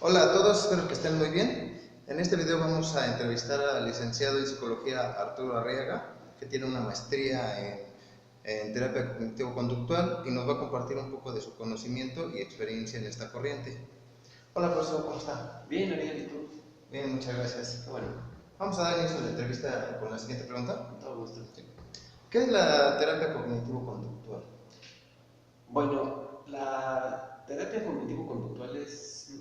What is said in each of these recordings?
Hola a todos, espero que estén muy bien. En este video vamos a entrevistar al licenciado en psicología Arturo Arriaga, que tiene una maestría en terapia cognitivo-conductual y nos va a compartir un poco de su conocimiento y experiencia en esta corriente. Hola profesor, ¿cómo está? Bien, Ariel, ¿y tú? Bien, muchas gracias. Bueno, Vamos a dar inicio a la entrevista con la siguiente pregunta. con todo gusto. ¿Qué es la terapia cognitivo-conductual? Bueno, la terapia cognitivo-conductual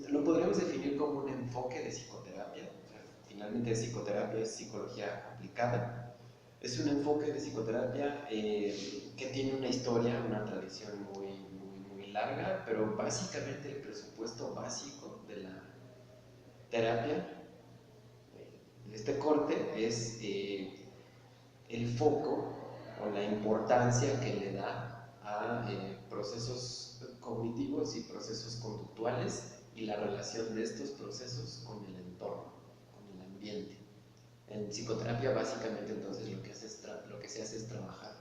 lo podríamos definir como un enfoque de psicoterapia. O sea, finalmente psicoterapia es psicología aplicada. Es un enfoque de psicoterapia que tiene una historia, una tradición muy larga, pero básicamente el presupuesto básico de la terapia, de este corte, es el foco o la importancia que le da a procesos cognitivos y procesos conductuales y la relación de estos procesos con el entorno, con el ambiente. En psicoterapia básicamente entonces lo que se hace es trabajar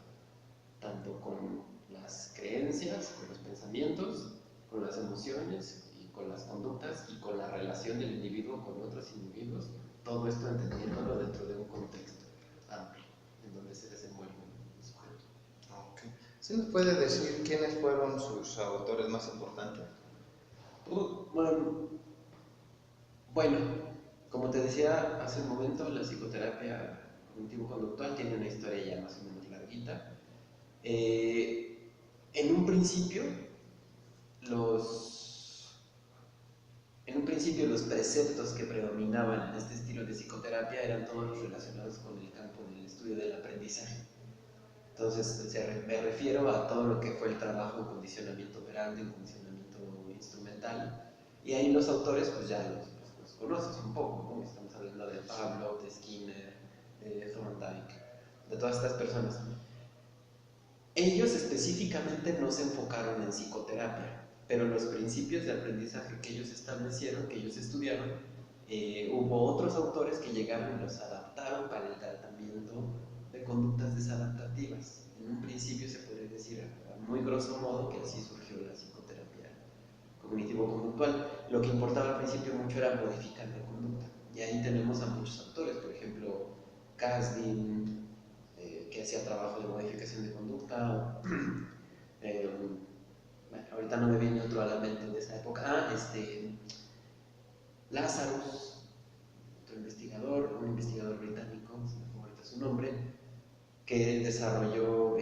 tanto con las creencias, con los pensamientos, con las emociones y con las conductas y con la relación del individuo con otros individuos, todo esto entendiéndolo dentro de un contexto amplio en donde se desenvuelve el sujeto. Okay. ¿Sí nos puede decir quiénes fueron sus autores más importantes? Bueno, como te decía hace un momento, la psicoterapia cognitivo-conductual tiene una historia ya más o menos larguita. En un principio, los los preceptos que predominaban en este estilo de psicoterapia eran todos los relacionados con el campo del estudio del aprendizaje. Entonces, me refiero a todo lo que fue el trabajo en condicionamiento operante, en condicionamiento instrumental, y ahí los autores, pues ya los conoces un poco, ¿no? Estamos hablando de Pavlov, de Skinner, de Thorndike, de todas estas personas. Ellos específicamente no se enfocaron en psicoterapia, pero los principios de aprendizaje que ellos establecieron, que ellos estudiaron, hubo otros autores que llegaron y los adaptaron para el tratamiento de conductas desadaptativas. En un principio se podría decir a muy grosso modo que así surgió la psicoterapia cognitivo-conductual. Lo que importaba al principio mucho era modificar la conducta. Y ahí tenemos a muchos autores, por ejemplo, Kasdin, que hacía trabajo de modificación de conducta. eh, bueno, ahorita no me viene otro a la mente de esa época. Lazarus, un investigador británico, no me acuerdo ahorita su nombre, que desarrolló,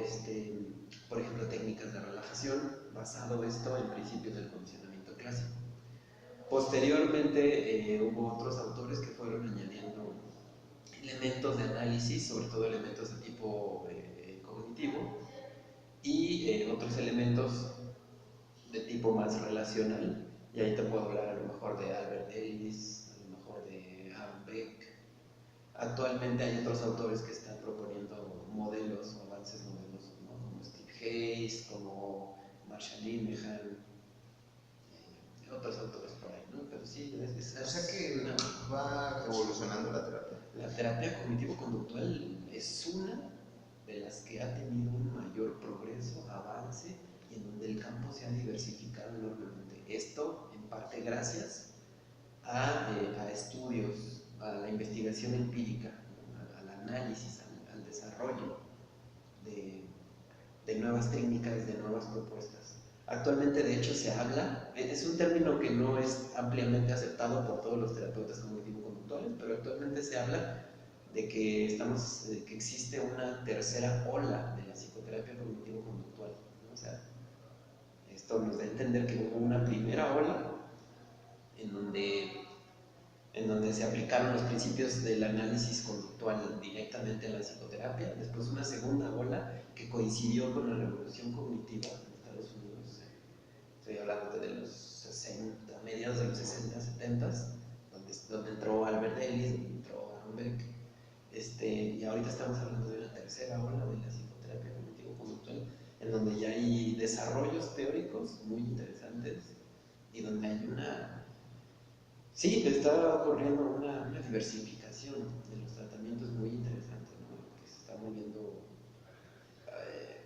por ejemplo, técnicas de relajación, basado esto en principios del condicionamiento clásico. Posteriormente hubo otros autores que fueron añadiendo elementos de análisis, sobre todo elementos de tipo cognitivo, y otros elementos de tipo más relacional. Y ahí te puedo hablar a lo mejor de Albert Ellis, a lo mejor de Aaron Beck. Actualmente hay otros autores que están proponiendo modelos o avances novedosos, ¿no? Como Steve Hayes, como Marshall Linehan, otros autores por ahí, ¿no? Pero sí, O sea que va evolucionando la terapia. la terapia cognitivo-conductual es una de las que ha tenido un mayor progreso, avance, y en donde el campo se ha diversificado enormemente. Esto, en parte, gracias a estudios, a la investigación empírica, al análisis, al desarrollo de, de nuevas técnicas, de nuevas propuestas. Actualmente, de hecho, se habla, es un término que no es ampliamente aceptado por todos los terapeutas cognitivo-conductuales, pero actualmente se habla de que existe una tercera ola de la psicoterapia cognitivo-conductual, ¿no? O sea, esto nos da a entender que hubo una primera ola en donde, en donde se aplicaron los principios del análisis conductual directamente a la psicoterapia, después una segunda ola que coincidió con la revolución cognitiva en Estados Unidos, estoy hablando de los 60, mediados de los 60, 70, donde entró Albert Ellis, donde entró Aaron Beck, y ahorita estamos hablando de una tercera ola de la psicoterapia cognitivo-conductual, en donde ya hay desarrollos teóricos muy interesantes y donde hay sí, está ocurriendo una diversificación de los tratamientos muy interesante, ¿no? Que se está moviendo, eh,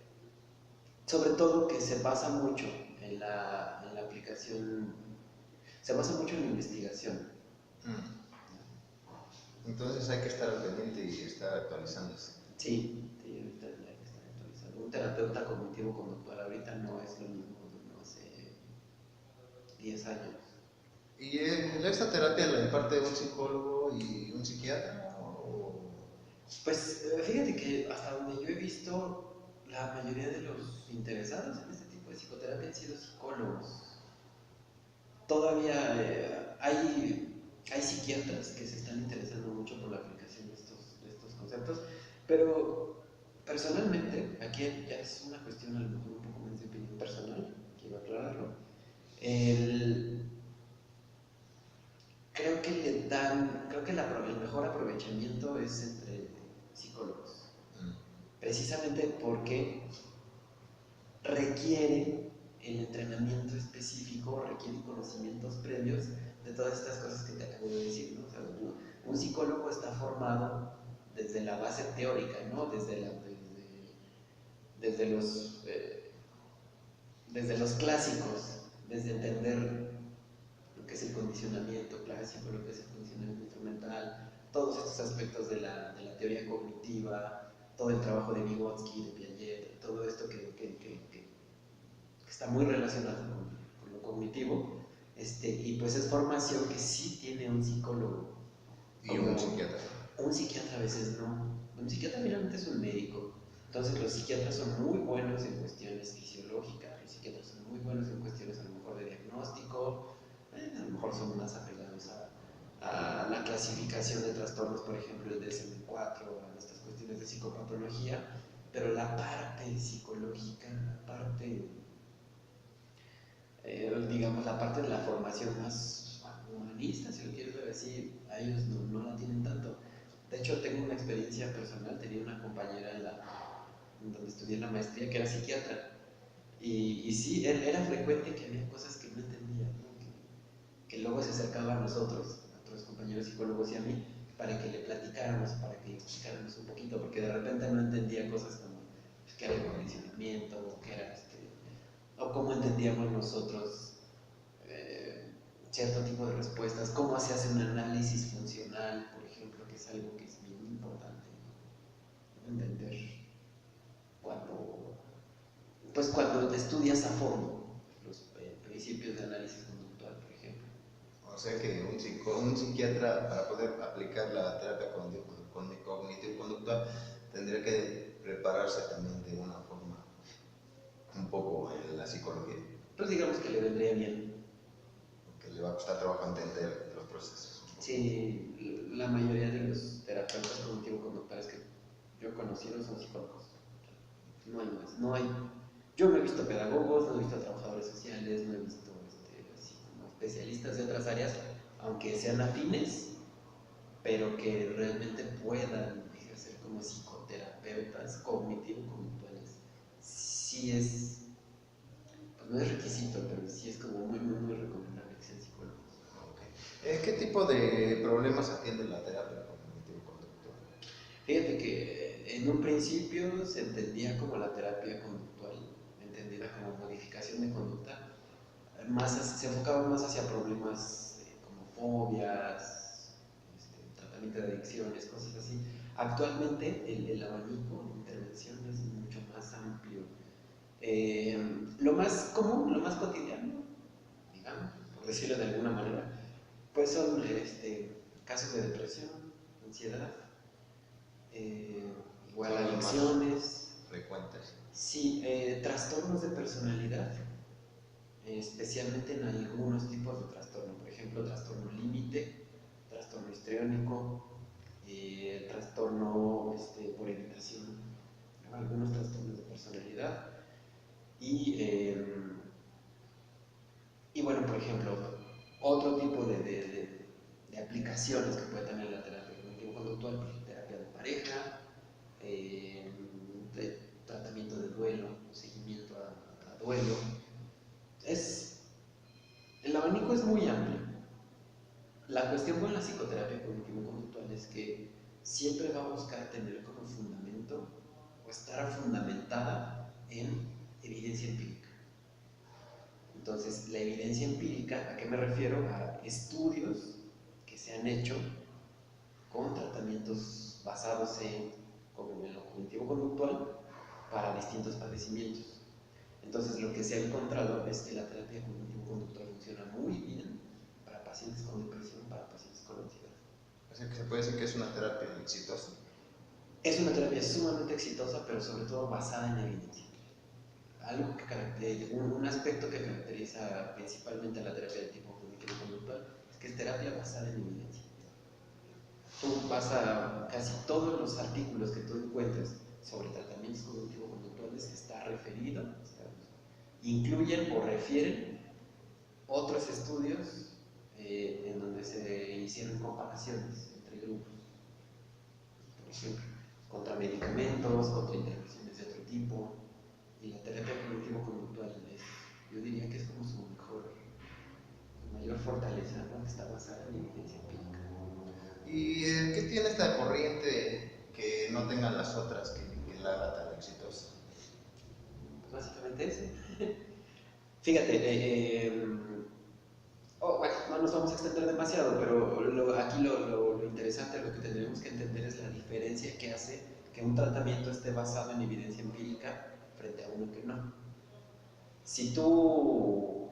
sobre todo que se basa mucho en la aplicación. se basa mucho en la investigación. Entonces hay que estar al pendiente y estar actualizándose. Sí, sí, ahorita ya hay que estar actualizando. Un terapeuta cognitivo-conductual ahorita no es lo mismo de no hace 10 años. ¿Y esta terapia la imparte un psicólogo y un psiquiatra? Pues fíjate que hasta donde yo he visto, la mayoría de los interesados en este tipo de psicoterapia han sido psicólogos. Todavía hay psiquiatras que se están interesando mucho por la aplicación de estos conceptos, pero personalmente, aquí ya es una cuestión a lo mejor un poco más de opinión personal, quiero aclararlo. Creo que el mejor aprovechamiento es entre psicólogos, precisamente porque requiere el entrenamiento específico, requiere conocimientos previos de todas estas cosas que te acabo de decir, ¿no? O sea, un psicólogo está formado desde la base teórica, ¿no? Desde los clásicos, desde entender lo que es el condicionamiento clásico, lo que es el condicionamiento instrumental, todos estos aspectos de la teoría cognitiva, todo el trabajo de Vygotsky, de Piaget, todo esto que está muy relacionado con lo cognitivo, y pues es formación que sí tiene un psicólogo. ¿Y un psiquiatra? Un psiquiatra a veces no. Un psiquiatra finalmente es un médico. Entonces los psiquiatras son muy buenos en cuestiones fisiológicas, los psiquiatras son muy buenos en cuestiones a lo mejor de diagnóstico, a lo mejor son más apegados a la clasificación de trastornos, por ejemplo el DSM-4, a estas cuestiones de psicopatología, pero la parte psicológica, la parte digamos, la parte de la formación más humanista, si lo quieres ver así, a ellos no la tienen tanto. De hecho, tengo una experiencia personal, tenía una compañera en donde estudié la maestría que era psiquiatra. Y sí, era frecuente que había cosas que no entendía, ¿no? Que luego se acercaba a nosotros, a otros compañeros psicólogos y a mí, para que le platicáramos, para que le explicáramos un poquito, porque de repente no entendía cosas como pues, qué era el condicionamiento, qué era o cómo entendíamos nosotros cierto tipo de respuestas, cómo se hace un análisis funcional, por ejemplo, que es algo que es bien importante entender cuando estudias a fondo los principios de análisis conductual, por ejemplo. O sea que un psiquiatra, para poder aplicar la terapia cognitivo-conductual, tendría que prepararse también de una forma un poco en la psicología. Pues digamos que le vendría bien. Que le va a costar trabajo entender los procesos. Sí, la mayoría de los terapeutas cognitivo-conductuales que yo he conocido son psicólogos. No hay más, no hay. Yo no he visto pedagogos, no he visto trabajadores sociales, no he visto así como especialistas de otras áreas, aunque sean afines, pero que realmente puedan ejercer como psicoterapeutas cognitivo-conductuales. Sí es, pues no es requisito, pero sí es como muy recomendable que sean psicólogos. Okay. ¿Qué tipo de problemas atiende la terapia cognitivo-conductual? Fíjate que en un principio se entendía como la terapia conductual, entendida como modificación de conducta, se enfocaba más hacia problemas como fobias, tratamiento de adicciones, cosas así. Actualmente el abanico de intervención es mucho más amplio. Lo más común, lo más cotidiano, digamos, por decirlo de alguna manera, pues son casos de depresión, ansiedad, igual adicciones. Frecuentes. Sí, trastornos de personalidad, especialmente en algunos tipos de trastorno, por ejemplo, trastorno límite, trastorno histriónico, trastorno por evitación, ¿no? Algunos trastornos de personalidad y bueno, por ejemplo, otro tipo de aplicaciones que puede tener la terapia cognitivo-conductual, por ejemplo, terapia de pareja, de tratamiento de duelo, seguimiento a duelo. El abanico es muy amplio. La cuestión con la psicoterapia cognitivo-conductual es que siempre va a buscar tener como fundamento o estar fundamentada en evidencia empírica. Entonces, Entonces, la evidencia empírica, ¿a qué me refiero? A estudios que se han hecho con tratamientos basados en lo cognitivo-conductual para distintos padecimientos. Entonces, lo que se ha encontrado es que la terapia cognitivo-conductual funciona muy bien para pacientes con depresión, para pacientes con ansiedad. O sea, que se puede decir que es una terapia exitosa. Es una terapia sumamente exitosa, pero sobre todo basada en evidencia. Algo un aspecto que caracteriza principalmente a la terapia de tipo cognitivo-conductual es que es terapia basada en evidencia. Tú vas a casi todos los artículos que tú encuentres sobre tratamientos cognitivo-conductuales que está referido, incluyen o refieren otros estudios en donde se hicieron comparaciones entre grupos, por ejemplo, contra medicamentos, contra intervenciones de otro tipo, y la terapia cognitivo-conductual yo diría que es como su mayor fortaleza, ¿no? Que está basada en evidencia empírica. ¿Y qué tiene esta corriente que no tengan las otras que la haga tan exitosa? Pues básicamente eso. Fíjate, bueno, no nos vamos a extender demasiado, pero aquí lo interesante, lo que tendremos que entender es la diferencia que hace que un tratamiento esté basado en evidencia empírica frente a uno que no. Si tú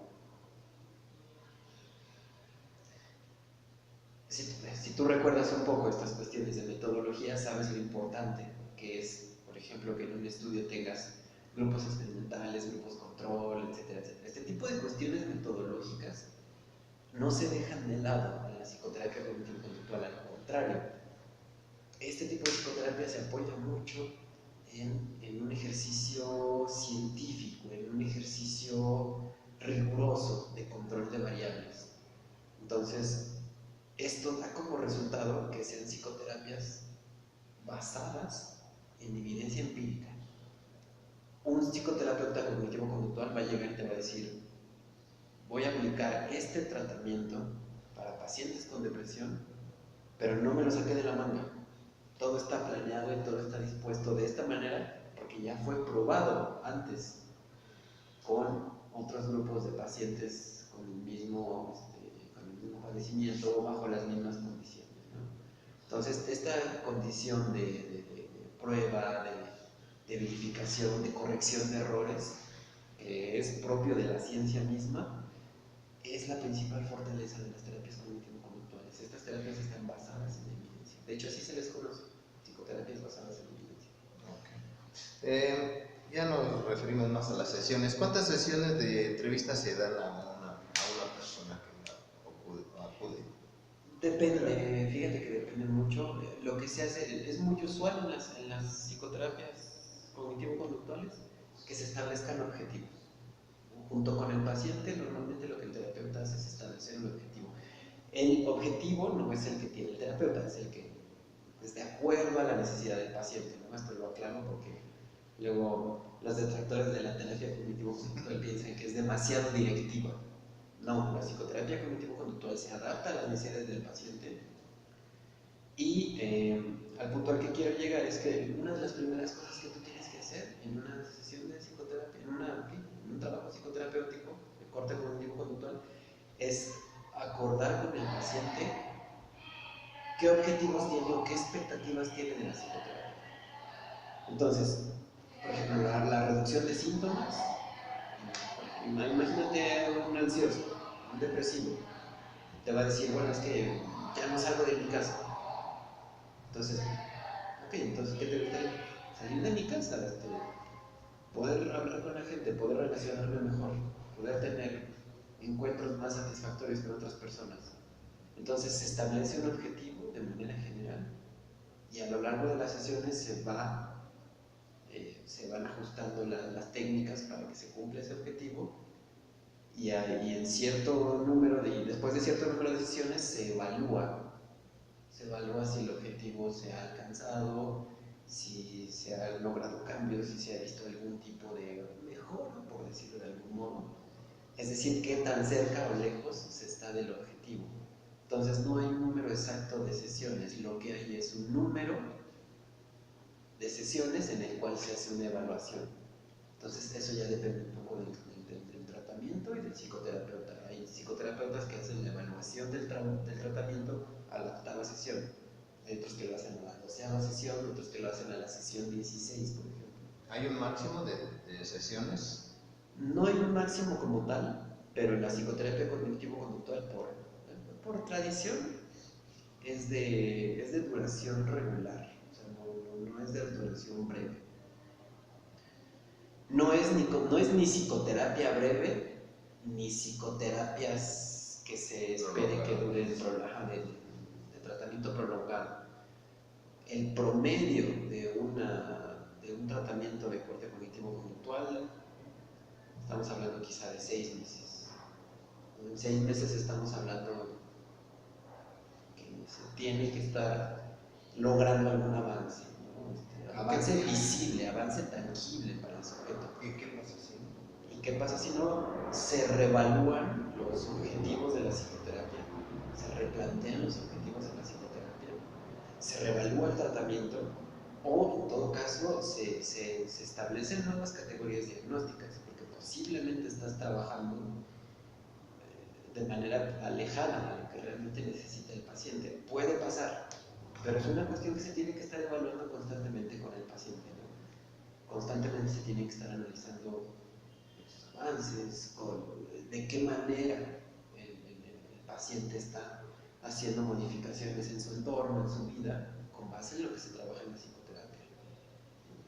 recuerdas un poco estas cuestiones de metodología, sabes lo importante que es, por ejemplo, que en un estudio tengas grupos experimentales, grupos control, etcétera, etcétera. Este tipo de cuestiones metodológicas no se dejan de lado en la psicoterapia cognitivo-conductual, al contrario. Este tipo de psicoterapia se apoya mucho en un ejercicio científico, en un ejercicio riguroso de control de variables. Entonces, esto da como resultado que sean psicoterapias basadas en evidencia empírica. Un psicoterapeuta cognitivo-conductual va a llegar y te va a decir: voy a aplicar este tratamiento para pacientes con depresión, pero no me lo saqué de la manga. Todo está planeado y todo está dispuesto de esta manera porque ya fue probado antes con otros grupos de pacientes con el mismo padecimiento o bajo las mismas condiciones, ¿no? Entonces, esta condición de prueba, de verificación, de corrección de errores, que es propio de la ciencia misma, es la principal fortaleza de las terapias cognitivo-conductuales. Estas terapias están basadas en evidencia. De hecho, así se les conoce, psicoterapias basadas en evidencia. Okay. Ya nos referimos más a las sesiones. ¿Cuántas sesiones de entrevista se dan a una persona que acude? Depende, fíjate que depende mucho. Lo que se hace es muy usual en las psicoterapia cognitivo-conductuales que se establezcan objetivos. Junto con el paciente, normalmente lo que el terapeuta hace es establecer un objetivo. El objetivo no es el que tiene el terapeuta, es el que es de acuerdo a la necesidad del paciente, ¿no? Esto lo aclaro porque luego los detractores de la terapia cognitivo-conductual piensan que es demasiado directiva. No, la psicoterapia cognitivo-conductual se adapta a las necesidades del paciente y al punto al que quiero llegar es que una de las primeras cosas que tú tienes que hacer en una sesión de psicoterapia, en un trabajo psicoterapéutico de corte cognitivo-conductual, es acordar con el paciente qué objetivos tiene o qué expectativas tiene de la psicoterapia. Entonces, por ejemplo, la reducción de síntomas. Imagínate un ansioso, un depresivo. Te va a decir: bueno, es que ya no salgo de mi casa. Entonces, entonces, ¿qué te gustaría? Salir de mi casa, poder hablar con la gente, poder relacionarme mejor, poder tener encuentros más satisfactorios con otras personas. Entonces se establece un objetivo de manera general y a lo largo de las sesiones se van ajustando las técnicas para que se cumpla ese objetivo y en cierto número después de cierto número de sesiones se evalúa si el objetivo se ha alcanzado, si se han logrado cambios, si se ha visto algún tipo de mejora, por decirlo de algún modo. Es decir, qué tan cerca o lejos se está del objetivo. Entonces no hay un número exacto de sesiones, lo que hay es un número de sesiones en el cual se hace una evaluación. Entonces eso ya depende un poco del tratamiento y del psicoterapeuta. finalización del tratamiento a la octava sesión. Hay otros que lo hacen a la 12ª sesión, otros que lo hacen a la sesión 16, por ejemplo. ¿Hay un máximo de sesiones? No hay un máximo como tal, pero en la psicoterapia cognitivo-conductual, por tradición, es de duración regular, o sea, no es de duración breve. No es ni psicoterapia breve, ni psicoterapias que se espere que duren de tratamiento prolongado. El promedio de un tratamiento de corte cognitivo-conductual, estamos hablando quizá de 6 meses. En 6 meses estamos hablando que se tiene que estar logrando algún avance, ¿no? Avance visible, avance tangible para el sujeto. ¿Y qué pasa si? ¿Y qué pasa si no? Se reevalúan los objetivos de la psicoterapia, se replantean los objetivos de la psicoterapia, se reevalúa el tratamiento o, en todo caso, se establecen nuevas categorías diagnósticas, porque posiblemente estás trabajando de manera alejada a lo que realmente necesita el paciente. Puede pasar, pero es una cuestión que se tiene que estar evaluando constantemente con el paciente, ¿no? Constantemente se tiene que estar analizando los avances, de qué manera el paciente está haciendo modificaciones en su entorno, en su vida, con base en lo que se trabaja en la psicoterapia.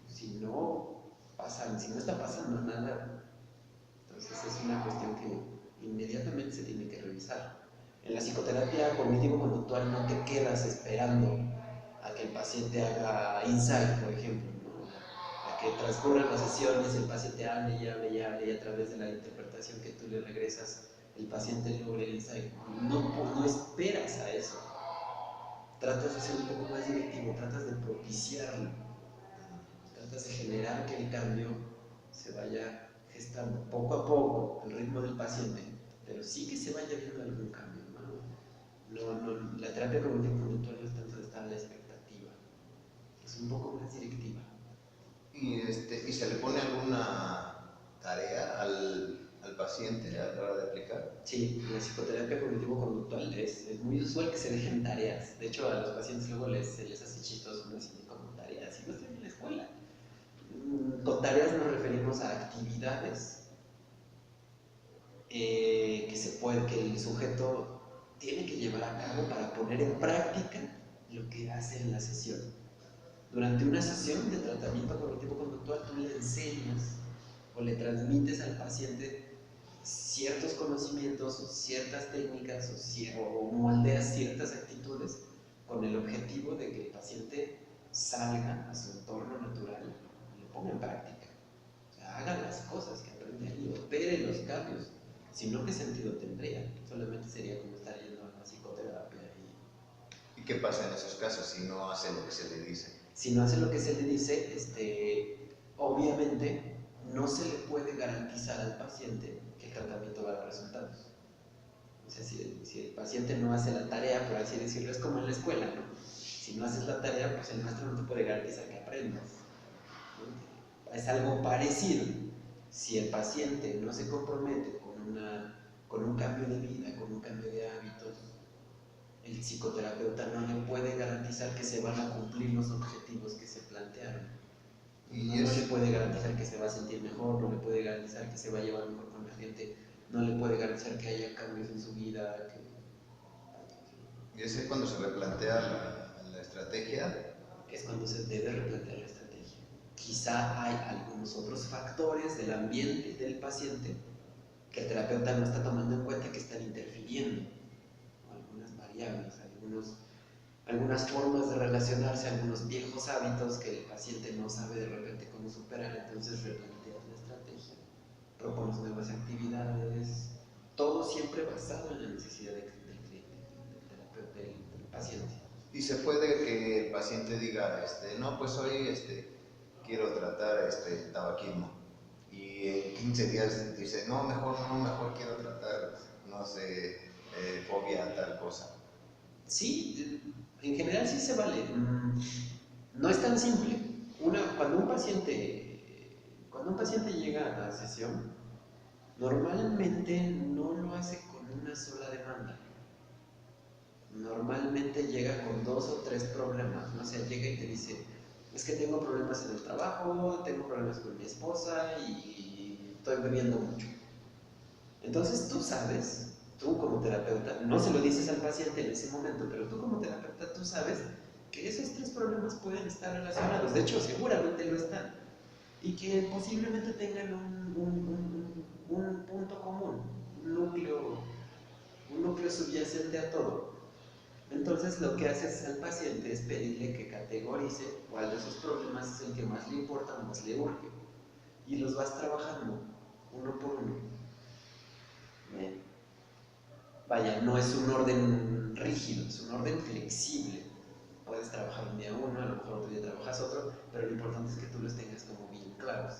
Si no está pasando nada, entonces es una cuestión que inmediatamente se tiene que revisar. En la psicoterapia cognitivo-conductual no te quedas esperando a que el paciente haga insight, por ejemplo, ¿no? A que transcurran las sesiones, el paciente hable y a través de la interpretación que tú le regresas, el paciente logre el insight. No esperas a eso. Tratas de ser un poco más directivo, tratas de propiciarlo, tratas de generar que el cambio se vaya gestando poco a poco al ritmo del paciente, pero sí que se vaya viendo algún cambio, ¿no? La terapia cognitivo-conductual no es tanto de estar a la expectativa, es un poco más directiva. ¿Y se le pone alguna tarea al paciente a la hora de aplicar? Sí, en la psicoterapia cognitivo-conductual es muy usual que se dejen tareas. De hecho, a los pacientes luego se les hace chistoso, ¿no? Así como tareas, y no estoy en la escuela. Con tareas nos referimos a actividades que el sujeto tiene que llevar a cabo para poner en práctica lo que hace en la sesión. Durante una sesión de tratamiento cognitivo-conductual tú le enseñas o le transmites al paciente ciertos conocimientos o ciertas técnicas o moldeas ciertas actitudes con el objetivo de que el paciente salga a su entorno natural y lo ponga en práctica. O sea, haga las cosas que aprende y opere los cambios. Si no, ¿qué sentido tendría? Solamente sería como estar yendo a la psicoterapia. ¿Y qué pasa en esos casos si no hace lo que se le dice? Si no hace lo que se le dice, obviamente no se le puede garantizar al paciente que el tratamiento va a dar resultados. O sea, si el paciente no hace la tarea, por así decirlo, es como en la escuela, ¿no? Si no haces la tarea, pues el maestro no te puede garantizar que aprendas, ¿no? Es algo parecido. Si el paciente no se compromete con un cambio de vida, con un cambio de hábitos, el psicoterapeuta no le puede garantizar que se van a cumplir los objetivos que se plantearon. No le puede garantizar que se va a sentir mejor, no le puede garantizar que se va a llevar mejor con la gente, no le puede garantizar que haya cambios en su vida. Y es cuando se replantea la estrategia. Es cuando se debe replantear la estrategia. Quizá hay algunos otros factores del ambiente del paciente que el terapeuta no está tomando en cuenta, que están interfiriendo. Algunas variables, algunas formas de relacionarse, algunos viejos hábitos que el paciente no sabe de repente cómo superar. Entonces replanteas la estrategia, propones nuevas actividades, todo siempre basado en la necesidad del paciente. Y se puede que el paciente diga, no, pues hoy quiero tratar tabaquismo. Y en 15 días dice, no, mejor quiero tratar, no sé, fobia a tal cosa. Sí, en general sí se vale. No es tan simple. Cuando un paciente llega a la sesión, normalmente no lo hace con una sola demanda. normalmente llega con 2 o 3 problemas, ¿no? O sea, llega y te dice, es que tengo problemas en el trabajo, tengo problemas con mi esposa y estoy bebiendo mucho. Entonces tú sabes, tú como terapeuta, no se lo dices al paciente en ese momento, pero tú como terapeuta, tú sabes que esos 3 problemas pueden estar relacionados, de hecho seguramente lo están, y que posiblemente tengan un punto común, un núcleo subyacente a todo. Entonces lo que haces al paciente es pedirle que categorice cuál de esos problemas es el que más le importa o más le urge, y los vas trabajando uno por uno. Bien. Vaya, no es un orden rígido, es un orden flexible. Puedes trabajar un día uno, a lo mejor otro día trabajas otro, pero lo importante es que tú los tengas como bien claros.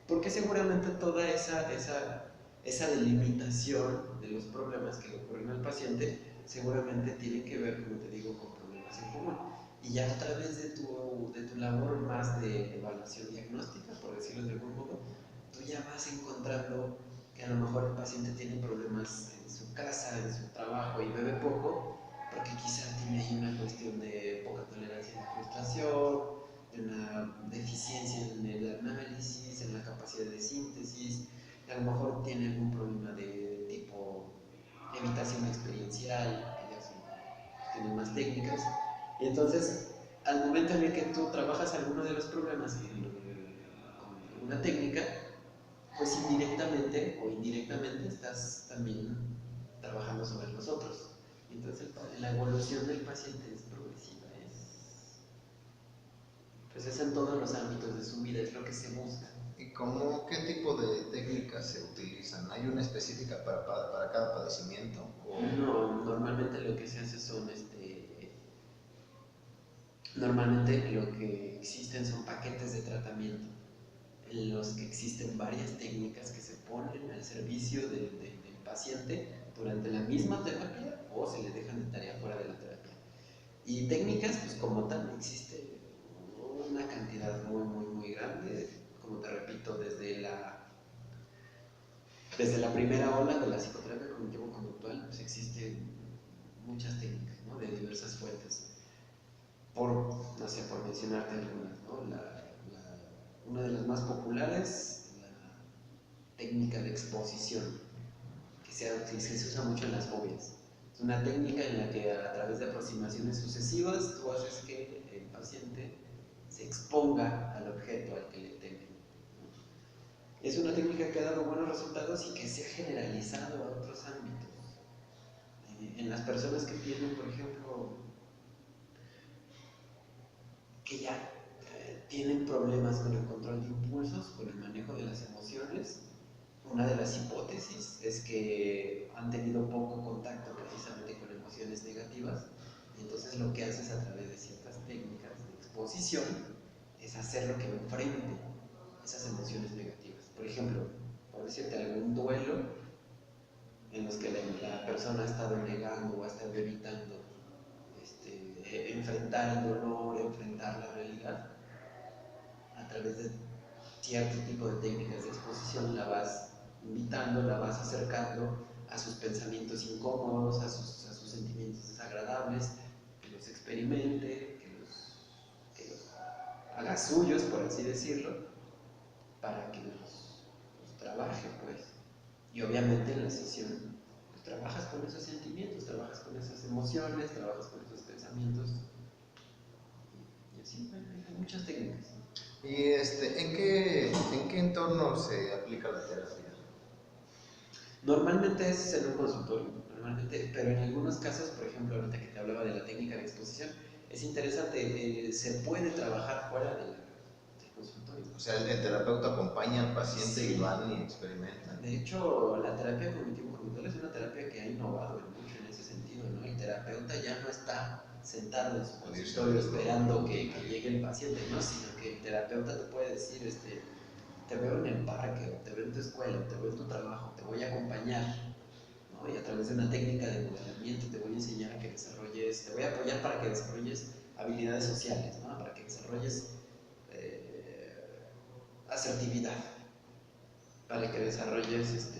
Porque seguramente toda esa delimitación de los problemas que le ocurren al paciente seguramente tiene que ver, como te digo, con problemas en común. Y ya a través de tu labor más de evaluación diagnóstica, por decirlo de algún modo, tú ya vas encontrando que a lo mejor el paciente tiene problemas en su casa, en su trabajo y bebe poco, porque quizá tiene ahí una cuestión de poca tolerancia a la frustración, de una deficiencia en el análisis, en la capacidad de síntesis, a lo mejor tiene algún problema de tipo evitación experiencial, que ya son cuestiones más técnicas. Y entonces, al momento en el que tú trabajas alguno de los problemas con una técnica, pues indirectamente o indirectamente estás también trabajando sobre los otros. Entonces, la evolución del paciente es progresiva, pues es en todos los ámbitos de su vida, es lo que se busca. ¿Y qué tipo de técnicas se utilizan? ¿Hay una específica para cada padecimiento? No, normalmente lo que se hace son, normalmente lo que existen son paquetes de tratamiento, en los que existen varias técnicas que se ponen al servicio del paciente durante la misma terapia o se le dejan de tarea fuera de la terapia. Y técnicas, pues como tal, existe una cantidad muy grande, como te repito, desde la primera ola de la psicoterapia cognitivo-conductual, pues existen muchas técnicas, ¿no? De diversas fuentes. No sé, por mencionarte algunas, ¿no? Una de las más populares, la técnica de exposición, que se usa mucho en las fobias. Es una técnica en la que a través de aproximaciones sucesivas tú haces que el paciente se exponga al objeto al que le temen. Es una técnica que ha dado buenos resultados y que se ha generalizado a otros ámbitos. En las personas que tienen, por ejemplo, que ya tienen problemas con el control de impulsos, con el manejo de las emociones, una de las hipótesis es que han tenido poco contacto precisamente con emociones negativas, y entonces lo que haces a través de ciertas técnicas de exposición es hacerlo que enfrente esas emociones negativas. Por ejemplo, por decirte algún duelo en los que la persona ha estado negando o ha estado evitando enfrentar el dolor, enfrentar la realidad, a través de cierto tipo de técnicas de exposición la vas invitando, la vas acercando a sus pensamientos incómodos, a sus sentimientos desagradables, que los experimente, que los haga suyos, por así decirlo, para que los trabaje, pues. Y obviamente en la sesión pues, trabajas con esos sentimientos, trabajas con esas emociones, trabajas con esos pensamientos, y así hay muchas técnicas. ¿Y en qué entorno se aplica la terapia? Normalmente es en un consultorio, pero en algunos casos, por ejemplo, ahorita que te hablaba de la técnica de exposición, es interesante, se puede trabajar fuera del consultorio. O sea, el terapeuta acompaña al paciente Sí. y van y experimentan. De hecho, la terapia cognitivo-conductual es una terapia que ha innovado mucho en ese sentido, ¿no? El terapeuta ya no está sentado en su consultorio esperando que llegue el paciente, ¿no? Sino que el terapeuta te puede decir, te veo en el parque, o te veo en tu escuela, o te veo en tu trabajo, te voy a acompañar, ¿no? Y a través de una técnica de modelamiento te voy a enseñar a que desarrolles, te voy a apoyar para que desarrolles habilidades sociales, ¿no? Para que desarrolles asertividad, para que desarrolles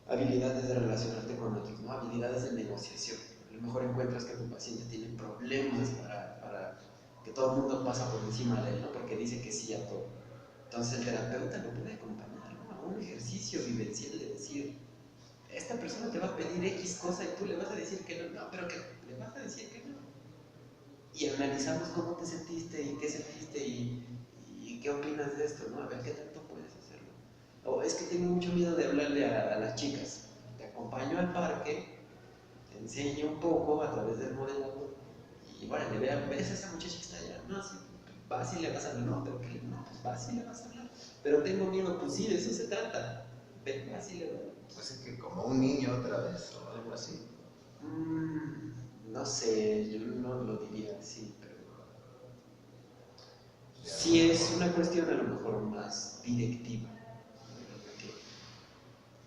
habilidades de relacionarte con otros, ¿no? Habilidades de negociación. A lo mejor encuentras que tu paciente tiene problemas para que todo el mundo pasa por encima de él, ¿no? Porque dice que sí a todo. Entonces el terapeuta lo puede acompañar, ¿no? A un ejercicio vivencial de decir, esta persona te va a pedir X cosa y tú le vas a decir que no, pero que le vas a decir que no. Y analizamos cómo te sentiste y qué sentiste y qué opinas de esto, ¿no? A ver qué tanto puedes hacerlo. O es que tengo mucho miedo de hablarle a las chicas. Te acompaño al parque, te enseño un poco a través del modelado y bueno, ves a esa muchacha que está allá, no, sí, vas y le vas a hablar, no, pero que no, pues vas y le vas a hablar. Pero tengo miedo, pues sí, de eso se trata. Ven, vas y le vas a hablar. Pues es que como un niño otra vez o algo así. No sé, yo no lo diría así, pero Ya, sí es una cuestión a lo mejor más directiva.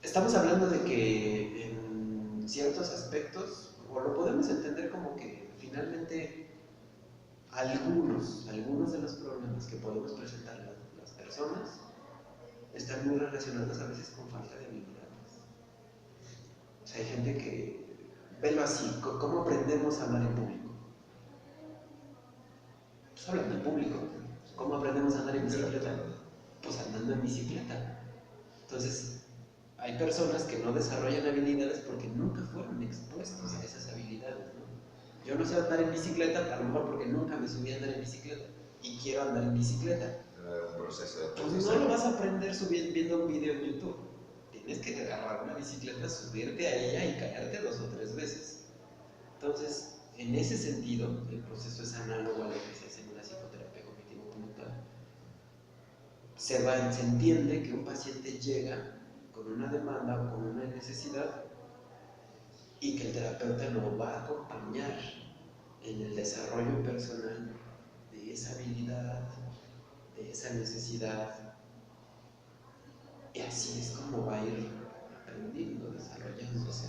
Estamos hablando de que en ciertos aspectos, o lo podemos entender como que finalmente algunos de los problemas que podemos presentar las personas están muy relacionados a veces con falta de habilidades. O sea, hay gente que, velo así, ¿cómo aprendemos a hablar en público? Pues hablando en público. ¿Cómo aprendemos a andar en bicicleta? Pues andando en bicicleta. Entonces, hay personas que no desarrollan habilidades porque nunca fueron expuestos a esas habilidades, ¿no? Yo no sé andar en bicicleta, a lo mejor porque nunca me subí a andar en bicicleta y quiero andar en bicicleta. Un proceso de Pues no lo vas a aprender viendo un video en YouTube. Tienes que agarrar una bicicleta, subirte a ella y caerte 2 o 3 veces. Entonces, en ese sentido, el proceso es análogo a lo que se hace en una psicoterapia cognitivo-conductual. Se entiende que un paciente llega con una demanda o con una necesidad y que el terapeuta lo va a acompañar en el desarrollo personal de esa habilidad, de esa necesidad, y así es como va a ir aprendiendo, desarrollándose,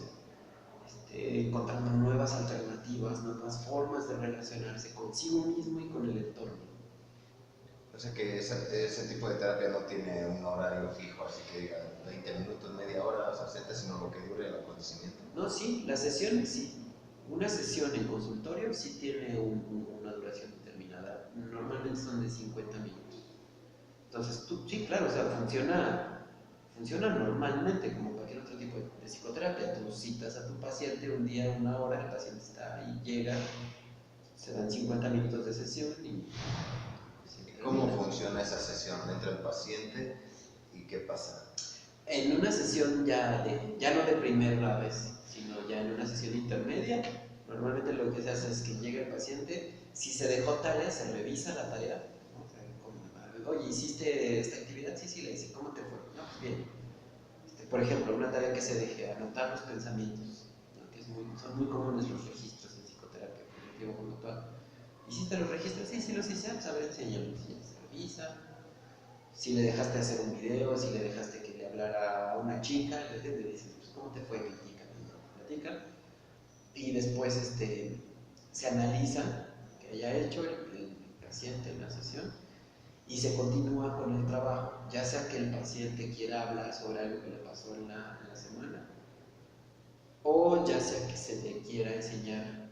encontrando nuevas alternativas, nuevas formas de relacionarse consigo mismo y con el entorno. O sea que ese tipo de terapia no tiene un horario fijo, así que digan 20 minutos, media hora, o sea, sino lo que dure el acontecimiento. No, sí, las sesiones sí. Una sesión en consultorio sí tiene una duración determinada. Normalmente son de 50 minutos. Entonces, sí, claro, o sea, funciona normalmente como cualquier otro tipo de psicoterapia. Tú citas a tu paciente un día, una hora, el paciente está ahí, llega, se dan 50 minutos de sesión y... ¿Cómo funciona esa sesión? ¿Entra el paciente y qué pasa? En una sesión ya no de primera vez, sino ya en una sesión intermedia, normalmente lo que se hace es que llega el paciente, si se dejó tarea, se revisa la tarea, ¿no? O sea, oye, ¿hiciste esta actividad? Sí, la hice, ¿cómo te fue? No, pues bien. Por ejemplo, una tarea que se deje, anotar los pensamientos, ¿no? Que son muy comunes los registros en psicoterapia cognitivo-conductual. ¿Hiciste los registros? Sí, los hice, pues a ver, enséñalos. Sí, se revisa. Si le dejaste hacer un video, si le dejaste que le hablara a una chica, le dices, pues, ¿cómo te fue? Platica. Y después se analiza que haya hecho el paciente en la sesión y se continúa con el trabajo, ya sea que el paciente quiera hablar sobre algo que le pasó en la semana o ya sea que se le quiera enseñar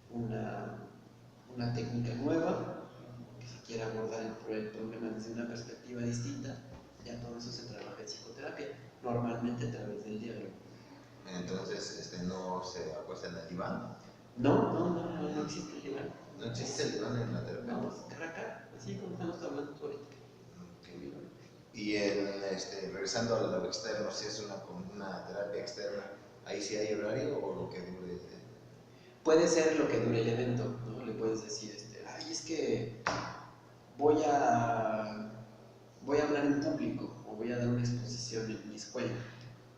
una técnica nueva, que se quiera abordar el problema desde una perspectiva distinta. Ya todo eso se trabaja en psicoterapia, normalmente a través del diálogo. Entonces, ¿no se acuesta en el diván? No existe el diván. ¿No existe el diván en la terapia? No, cara a cara, así como estamos hablando tú ahorita. Okay. Y regresando a lo externo, si es una terapia externa, ¿ahí sí hay horario o lo que dure? Puede ser lo que dure el evento, ¿no? Le puedes decir, ay, es que voy a hablar en público o voy a dar una exposición en mi escuela.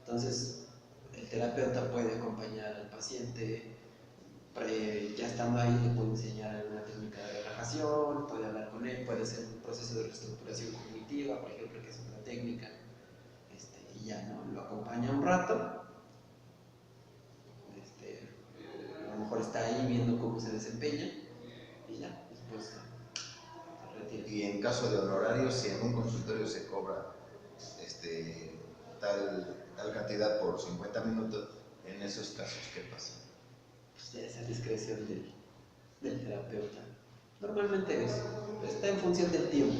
Entonces, el terapeuta puede acompañar al paciente, ya estando ahí le puede enseñar una técnica de relajación, puede hablar con él, puede ser un proceso de reestructuración cognitiva, por ejemplo, que es otra técnica, y ya no, lo acompaña un rato, a lo mejor está ahí viendo cómo se desempeña y ya, después se retira. Y en caso de honorarios, si en un consultorio se cobra tal cantidad por 50 minutos, en esos casos, ¿qué pasa? pues ya es a discreción del terapeuta. Normalmente está en función del tiempo.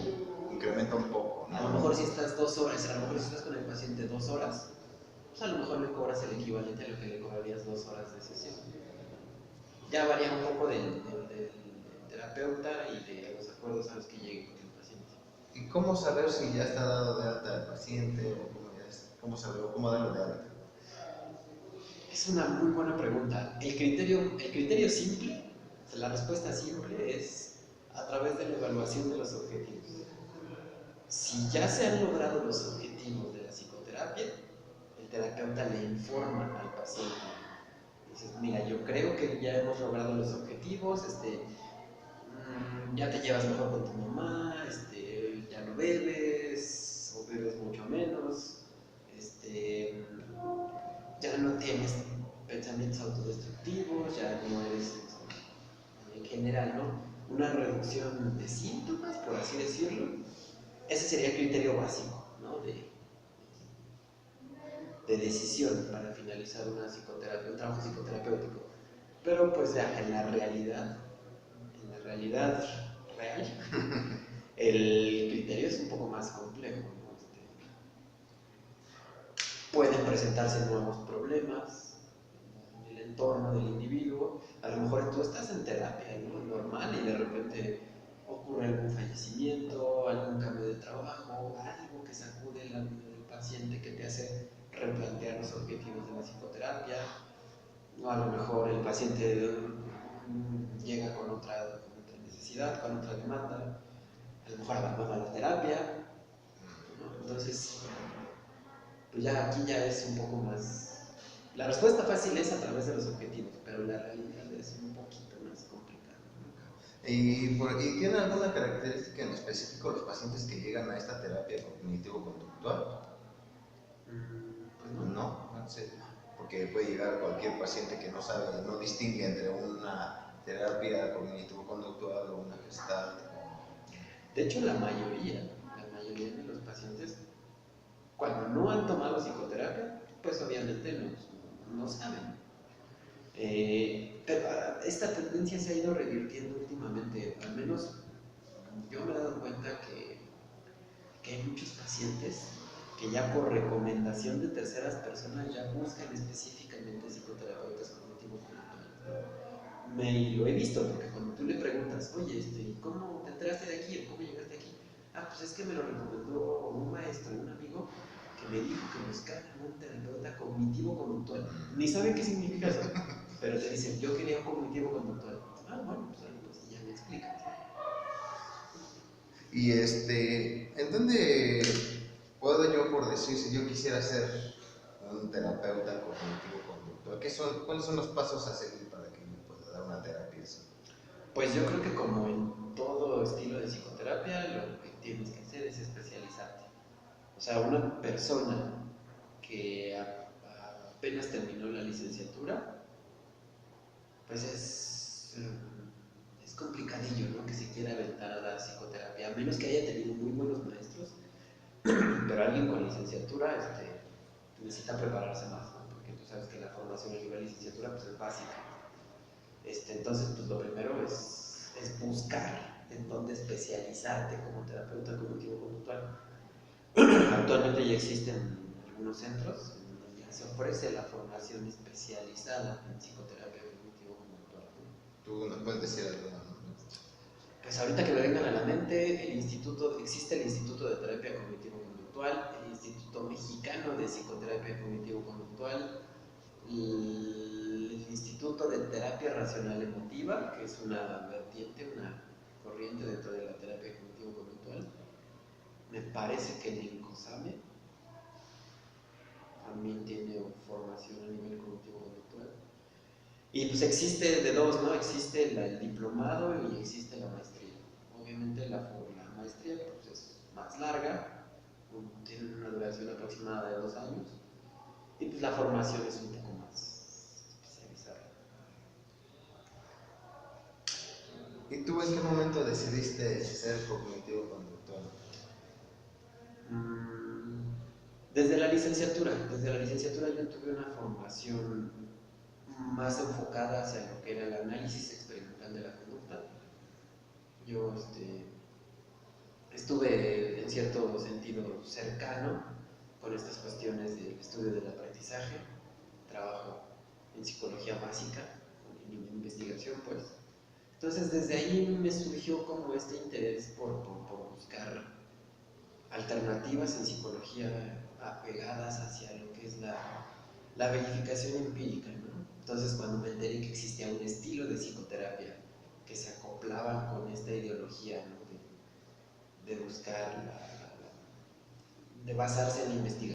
Incrementa un poco, ¿no? A lo mejor si estás 2 horas, a lo mejor si estás con el paciente 2 horas, pues a lo mejor le cobras el equivalente a lo que le cobrarías 2 horas de sesión. Ya varía un poco del terapeuta y de los acuerdos a los que llegue con el paciente. ¿Y cómo saber si ya está dado de alta el paciente o cómo saber o cómo darlo de alta? Es una muy buena pregunta. El criterio simple, la respuesta simple es a través de la evaluación de los objetivos. Si ya se han logrado los objetivos de la psicoterapia, el terapeuta le informa al paciente. Dices, mira, yo creo que ya hemos logrado los objetivos, ya te llevas mejor con tu mamá, ya no bebes o bebes mucho menos, ya no tienes pensamientos autodestructivos, ya no eres, en general, ¿no? Una reducción de síntomas, por así decirlo. Ese sería el criterio básico, ¿no? de decisión para finalizar una psicoterapia, un trabajo psicoterapéutico. Pero pues ya en la realidad real, el criterio es un poco más complejo, ¿no? Pueden presentarse nuevos problemas en el entorno del individuo. A lo mejor tú estás en terapia, ¿no? Normal, y de repente ocurre algún fallecimiento, algún cambio de trabajo, algo que sacude la vida del paciente que te hace replantear los objetivos de la psicoterapia. O a lo mejor el paciente llega con otra necesidad, con otra demanda, a lo mejor abandona la terapia, ¿no? Entonces, pues ya aquí ya es un poco más... La respuesta fácil es a través de los objetivos, pero la realidad es un poquito más complicada, ¿no? ¿Y tiene alguna característica en específico los pacientes que llegan a esta terapia cognitivo-conductual? Pues no. No, sí, porque puede llegar cualquier paciente que no sabe, no distingue entre una terapia cognitivo-conductual o una gestalt. De hecho, la mayoría de los pacientes, cuando no han tomado psicoterapia, pues obviamente no saben. Pero esta tendencia se ha ido revirtiendo últimamente. Al menos yo me he dado cuenta que hay muchos pacientes que ya por recomendación de terceras personas ya buscan específicamente psicoterapeutas cognitivo-conductuales. Lo he visto, porque cuando tú le preguntas, oye, ¿cómo te enteraste de aquí o cómo llegaste aquí? Ah, pues es que me lo recomendó un maestro, un amigo, que me dijo que buscaran un terapeuta cognitivo-conductual. Ni saben qué significa eso, pero te dicen, yo quería un cognitivo-conductual. Ah, bueno, pues ya me explicas. Y ¿en dónde puedo yo, por decir, si yo quisiera ser un terapeuta cognitivo-conductual, cuáles son los pasos a seguir para que me pueda dar una terapia así? Pues yo creo que como en todo estilo de psicoterapia, lo que tienes que hacer es especializarte. O sea, una persona que apenas terminó la licenciatura, pues es complicadillo, ¿no? Que se quiera aventar a dar psicoterapia, a menos que haya tenido muy buenos maestros, pero alguien con licenciatura necesita prepararse más, ¿no? Porque tú sabes que la formación a nivel licenciatura pues es básica. Entonces, pues lo primero es buscar en dónde especializarte como terapeuta cognitivo-conductual. Actualmente ya existen algunos centros en donde ya se ofrece la formación especializada en psicoterapia cognitivo-conductual. ¿Tú nos puedes decir alguna, no? Pues ahorita que me vengan a la mente, existe el Instituto de Terapia Cognitivo-Conductual, el Instituto Mexicano de Psicoterapia Cognitivo-Conductual, el Instituto de Terapia Racional Emotiva, que es una vertiente, una corriente dentro de la terapia cognitivo-conductual. Me parece que el INCOSAME también tiene formación a nivel cognitivo-conductual. Y pues existe de dos, ¿no? Existe el diplomado y existe la maestría. Obviamente la maestría pues, es más larga, tiene una duración aproximada de 2 años, y pues la formación es un poco más especializada. ¿Y tú en qué momento decidiste ser cognitivo-conductual? Desde la licenciatura yo tuve una formación más enfocada hacia lo que era el análisis experimental de la conducta. Yo estuve en cierto sentido cercano con estas cuestiones del estudio del aprendizaje, trabajo en psicología básica, en investigación pues. Entonces desde ahí me surgió como este interés por buscar alternativas en psicología apegadas hacia lo que es la verificación empírica, ¿no? Entonces cuando me enteré que existía un estilo de psicoterapia que se acoplaba con esta ideología, ¿no? de buscar, de basarse en la investigación